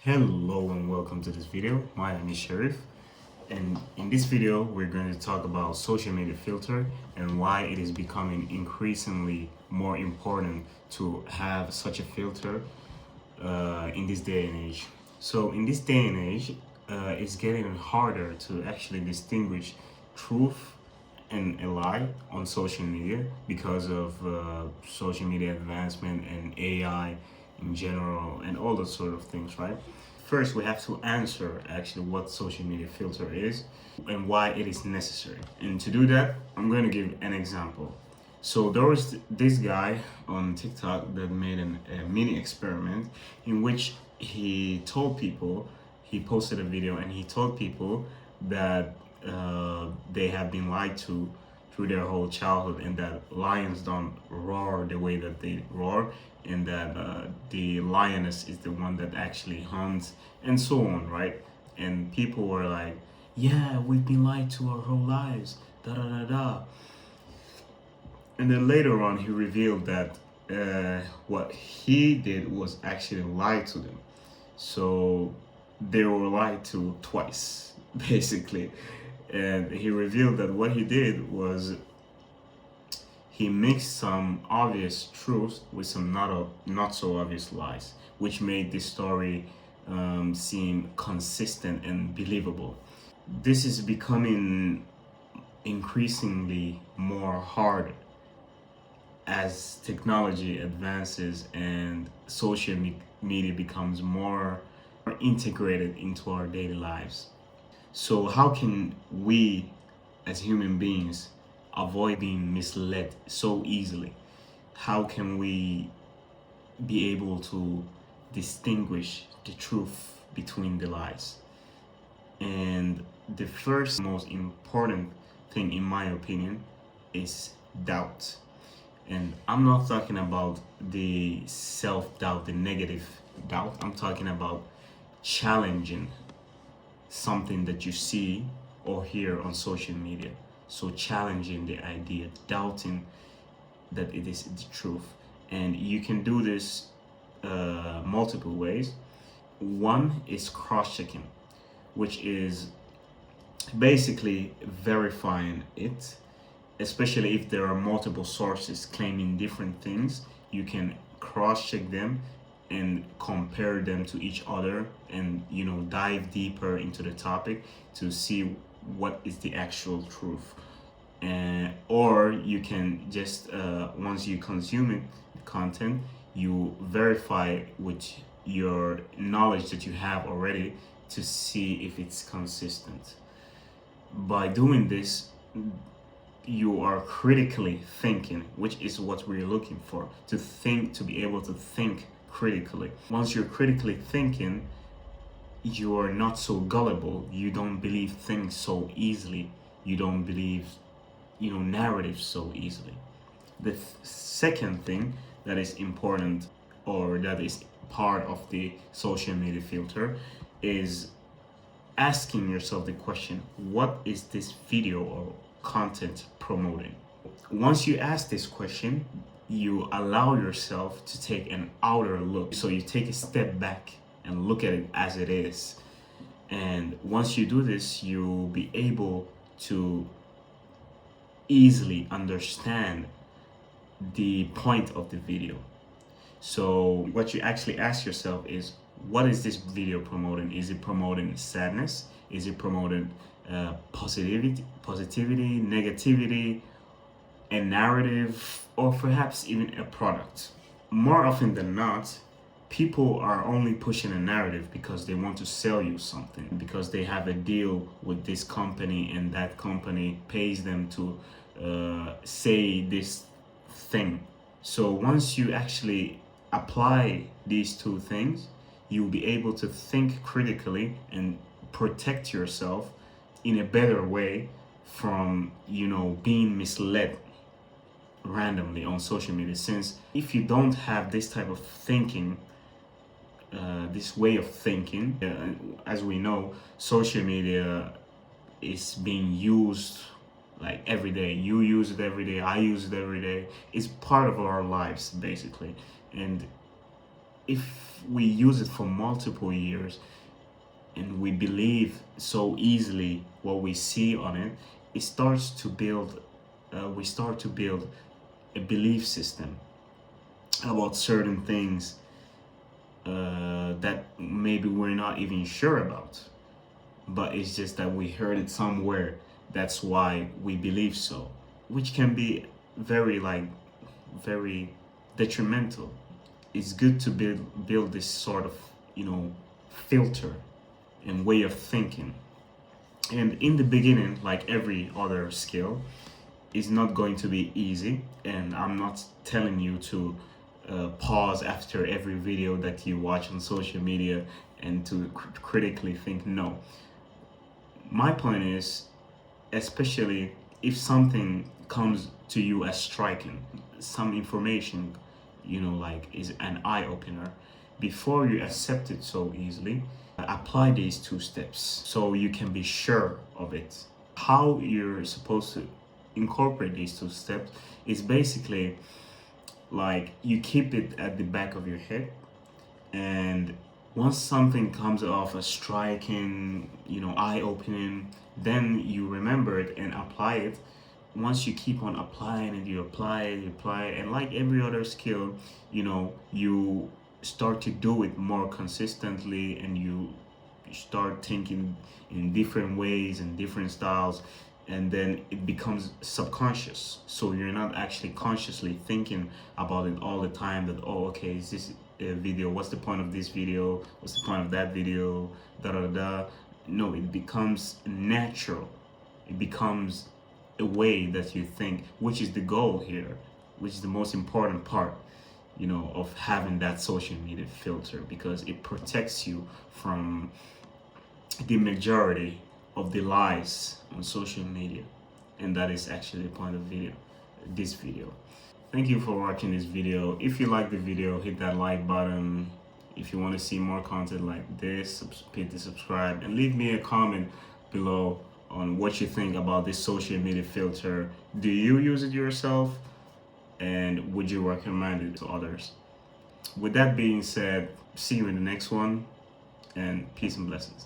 Hello and welcome to this video. My name is Sharif, and in this video we're going to talk about social media filter and why it is becoming increasingly more important to have such a filter in this day and age. So in this day and age, it's getting harder to actually distinguish truth and a lie on social media because of social media advancement and AI in general and all those sort of things, right? First, we have to answer actually what social media filter is and why it is necessary. And to do that, I'm going to give an example. So there was this guy on TikTok that made a mini experiment in which he posted a video and he told people that they have been lied to through their whole childhood, and that lions don't roar the way that they roar, and that the lioness is the one that actually hunts, and so on, right? And people were like, yeah, we've been lied to our whole lives, da da da da. And then later on, he revealed that what he did was actually lie to them. So they were lied to twice, basically. And he revealed that what he did was he mixed some obvious truths with some not so obvious lies, which made this story seem consistent and believable. This is becoming increasingly more hard as technology advances and media becomes more integrated into our daily lives. So, how can we as human beings avoid being misled so easily? How can we be able to distinguish the truth between the lies? And the first most important thing, in my opinion, is doubt. And I'm not talking about the self doubt, the negative doubt. I'm talking about challenging something that you see or hear on social media. So, challenging the idea, doubting that it is the truth. And you can do this multiple ways. One is cross checking, which is basically verifying it, especially if there are multiple sources claiming different things. You can cross check them and compare them to each other, and dive deeper into the topic to see what is the actual truth. Or you can just once you consume it content, you verify with your knowledge that you have already to see if it's consistent. By doing this, you are critically thinking, which is what we're looking for, to think, to be able to think critically. Once you're critically thinking, you are not so gullible. You don't believe things so easily. You don't believe narratives so easily. The second thing that is important, or that is part of the social media filter, is asking yourself the question, what is this video or content promoting? Once you ask this question, you allow yourself to take an outer look. So you take a step back and look at it as it is. And once you do this, you'll be able to easily understand the point of the video. So what you actually ask yourself is, what is this video promoting? Is it promoting sadness? Is it promoting positivity, negativity, a narrative, or perhaps even a product? More often than not, people are only pushing a narrative because they want to sell you something, because they have a deal with this company and that company pays them to say this thing. So once you actually apply these two things, you'll be able to think critically and protect yourself in a better way from being misled randomly on social media. Since if you don't have this type of thinking, this way of thinking, as we know, social media is being used like every day. You use it every day, I use it every day. It's part of our lives basically. And if we use it for multiple years and we believe so easily what we see on it, it starts to build we start to build a belief system about certain things that maybe we're not even sure about, but it's just that we heard it somewhere. That's why we believe so, which can be very very detrimental. It's good to build this sort of, filter and way of thinking. And in the beginning, like every other skill, is not going to be easy. And I'm not telling you to pause after every video that you watch on social media and to critically think. No. My point is, especially if something comes to you as striking, some information, like is an eye opener, before you accept it so easily, apply these 2 steps so you can be sure of it. How you're supposed to incorporate these 2 steps is basically like you keep it at the back of your head, and once something comes off a striking, eye-opening, then you remember it and apply it. Once you keep on applying it, you apply it, and like every other skill, you start to do it more consistently, and you start thinking in different ways and different styles, and then it becomes subconscious, so you're not actually consciously thinking about it all the time, that, oh, okay, is this a video, what's the point of this video, what's the point of that video, da da da. No, it becomes natural. It becomes a way that you think, which is the goal here, which is the most important part, of having that social media filter, because it protects you from the majority of the lies on social media. And that is actually the point of this video. Thank you for watching this video. If you like the video, hit that like button. If you want to see more content like this, hit the subscribe, and leave me a comment below on what you think about this social media filter. Do you use it yourself? And would you recommend it to others? With that being said, see you in the next one, and peace and blessings.